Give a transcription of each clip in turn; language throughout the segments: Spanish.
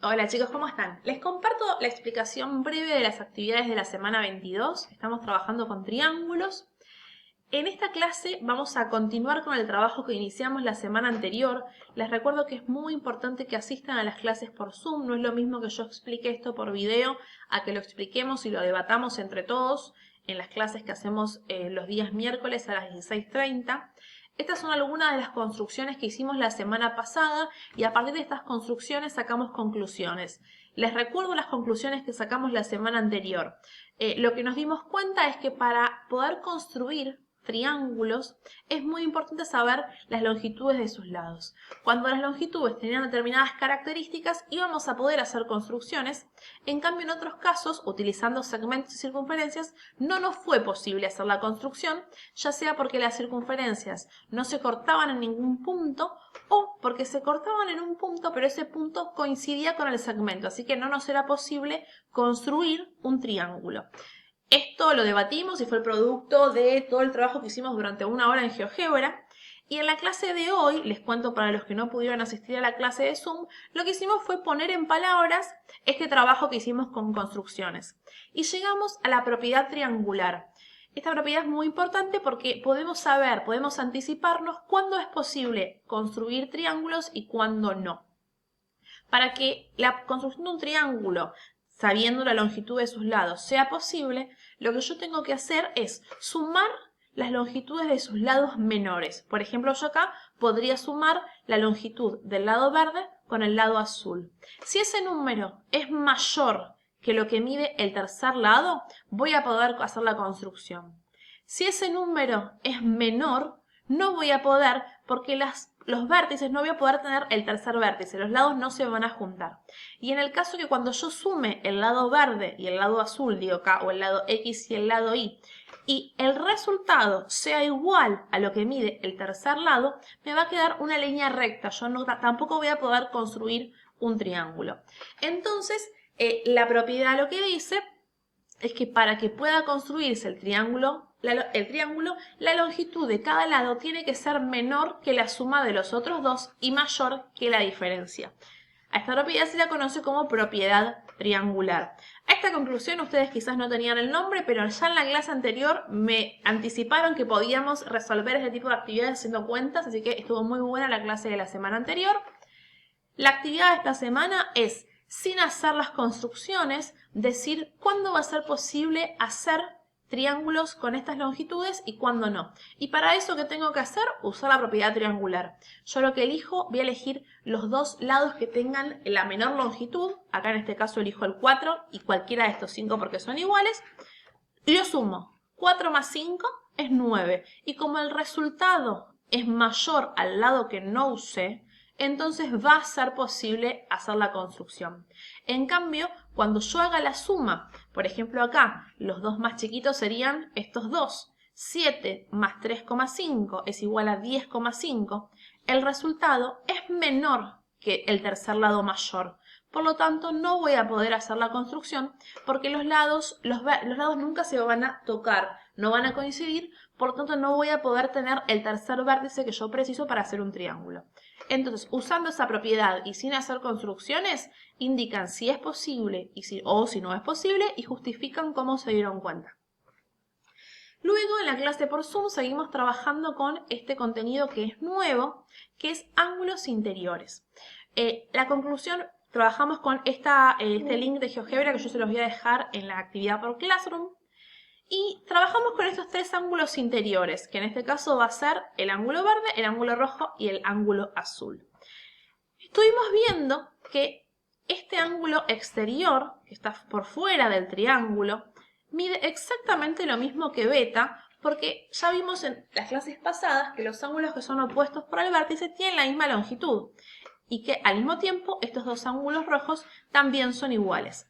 Hola chicos, ¿cómo están? Les comparto la explicación breve de las actividades de la semana 22. Estamos trabajando con triángulos. En esta clase vamos a continuar con el trabajo que iniciamos la semana anterior. Les recuerdo que es muy importante que asistan a las clases por Zoom. No es lo mismo que yo explique esto por video a que lo expliquemos y lo debatamos entre todos en las clases que hacemos los días miércoles a las 16:30. Estas son algunas de las construcciones que hicimos la semana pasada y a partir de estas construcciones sacamos conclusiones. Les recuerdo las conclusiones que sacamos la semana anterior. Lo que nos dimos cuenta es que para poder construir triángulos es muy importante saber las longitudes de sus lados. Cuando las longitudes tenían determinadas características íbamos a poder hacer construcciones. En cambio, en otros casos, utilizando segmentos y circunferencias, no nos fue posible hacer la construcción, ya sea porque las circunferencias no se cortaban en ningún punto o porque se cortaban en un punto pero ese punto coincidía con el segmento, así que no nos era posible construir un triángulo. Esto lo debatimos y fue el producto de todo el trabajo que hicimos durante una hora en GeoGebra. Y en la clase de hoy, les cuento para los que no pudieron asistir a la clase de Zoom, lo que hicimos fue poner en palabras este trabajo que hicimos con construcciones. Y llegamos a la propiedad triangular. Esta propiedad es muy importante porque podemos saber, podemos anticiparnos cuándo es posible construir triángulos y cuándo no. Para que la construcción de un triángulo, sabiendo la longitud de sus lados, sea posible, lo que yo tengo que hacer es sumar las longitudes de sus lados menores. Por ejemplo, yo acá podría sumar la longitud del lado verde con el lado azul. Si ese número es mayor que lo que mide el tercer lado, voy a poder hacer la construcción. Si ese número es menor, no voy a poder porque los vértices no voy a poder tener el tercer vértice, los lados no se van a juntar. Y en el caso que cuando yo sume el lado verde y el lado azul, digo acá, o el lado X y el lado Y, y el resultado sea igual a lo que mide el tercer lado, me va a quedar una línea recta. Yo tampoco voy a poder construir un triángulo. Entonces, la propiedad lo que dice es que para que pueda construirse el triángulo, la longitud de cada lado tiene que ser menor que la suma de los otros dos y mayor que la diferencia. A esta propiedad se la conoce como propiedad triangular. A esta conclusión ustedes quizás no tenían el nombre, pero ya en la clase anterior me anticiparon que podíamos resolver este tipo de actividades haciendo cuentas, así que estuvo muy buena la clase de la semana anterior. La actividad de esta semana es, sin hacer las construcciones, decir cuándo va a ser posible hacer triángulos con estas longitudes y cuándo no. Y para eso, ¿qué tengo que hacer? Usar la propiedad triangular. Yo lo que elijo, voy a elegir los dos lados que tengan la menor longitud. Acá en este caso elijo el 4 y cualquiera de estos 5 porque son iguales. Y lo sumo. 4 más 5 es 9. Y como el resultado es mayor al lado que no usé, entonces va a ser posible hacer la construcción. En cambio, cuando yo haga la suma, por ejemplo acá, los dos más chiquitos serían estos dos. 7 más 3,5 es igual a 10,5. El resultado es menor que el tercer lado mayor. Por lo tanto, no voy a poder hacer la construcción porque los lados nunca se van a tocar, no van a coincidir, por lo tanto no voy a poder tener el tercer vértice que yo preciso para hacer un triángulo. Entonces, usando esa propiedad y sin hacer construcciones, indican si es posible o si no es posible y justifican cómo se dieron cuenta. Luego, en la clase por Zoom, seguimos trabajando con este contenido que es nuevo, que es ángulos interiores. La conclusión, trabajamos con este link de GeoGebra que yo se los voy a dejar en la actividad por Classroom. Y trabajamos con estos tres ángulos interiores, que en este caso va a ser el ángulo verde, el ángulo rojo y el ángulo azul. Estuvimos viendo que este ángulo exterior, que está por fuera del triángulo, mide exactamente lo mismo que beta, porque ya vimos en las clases pasadas que los ángulos que son opuestos por el vértice tienen la misma longitud y que al mismo tiempo estos dos ángulos rojos también son iguales.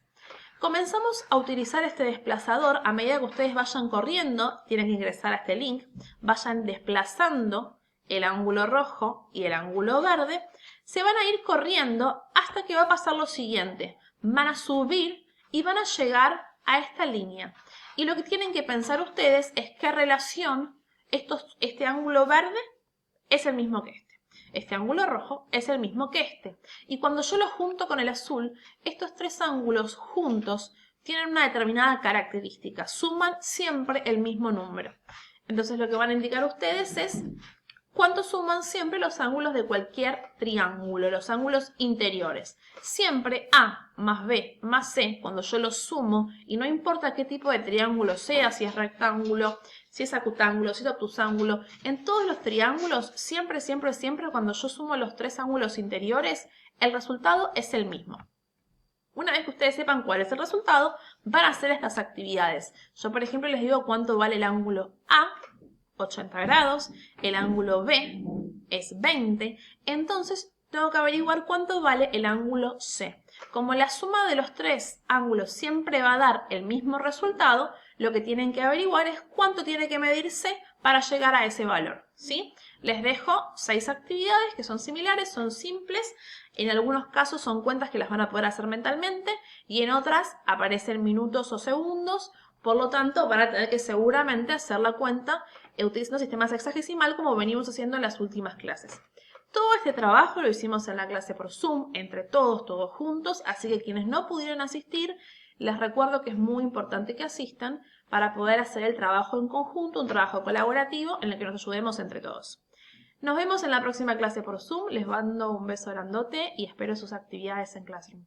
Comenzamos a utilizar este desplazador a medida que ustedes vayan corriendo, tienen que ingresar a este link, vayan desplazando el ángulo rojo y el ángulo verde, se van a ir corriendo hasta que va a pasar lo siguiente. Van a subir y van a llegar a esta línea. Y lo que tienen que pensar ustedes es qué relación este ángulo verde es el mismo que este. Este ángulo rojo es el mismo que este. Y cuando yo lo junto con el azul, estos tres ángulos juntos tienen una determinada característica. Suman siempre el mismo número. Entonces lo que van a indicar ustedes es cuánto suman siempre los ángulos de cualquier triángulo, los ángulos interiores. Siempre A más B más C, cuando yo los sumo, y no importa qué tipo de triángulo sea, si es rectángulo, si es acutángulo, si es obtusángulo, en todos los triángulos, siempre, siempre, siempre, cuando yo sumo los tres ángulos interiores, el resultado es el mismo. Una vez que ustedes sepan cuál es el resultado, van a hacer estas actividades. Yo, por ejemplo, les digo cuánto vale el ángulo A, 80 grados, el ángulo B es 20, entonces tengo que averiguar cuánto vale el ángulo C. Como la suma de los tres ángulos siempre va a dar el mismo resultado, lo que tienen que averiguar es cuánto tiene que medir C para llegar a ese valor, ¿sí? Les dejo 6 actividades que son similares, son simples. En algunos casos son cuentas que las van a poder hacer mentalmente y en otras aparecen minutos o segundos. Por lo tanto, van a tener que seguramente hacer la cuenta utilizando sistemas hexagesimal como venimos haciendo en las últimas clases. Todo este trabajo lo hicimos en la clase por Zoom, entre todos juntos, así que quienes no pudieron asistir, les recuerdo que es muy importante que asistan para poder hacer el trabajo en conjunto, un trabajo colaborativo en el que nos ayudemos entre todos. Nos vemos en la próxima clase por Zoom, les mando un beso grandote y espero sus actividades en Classroom.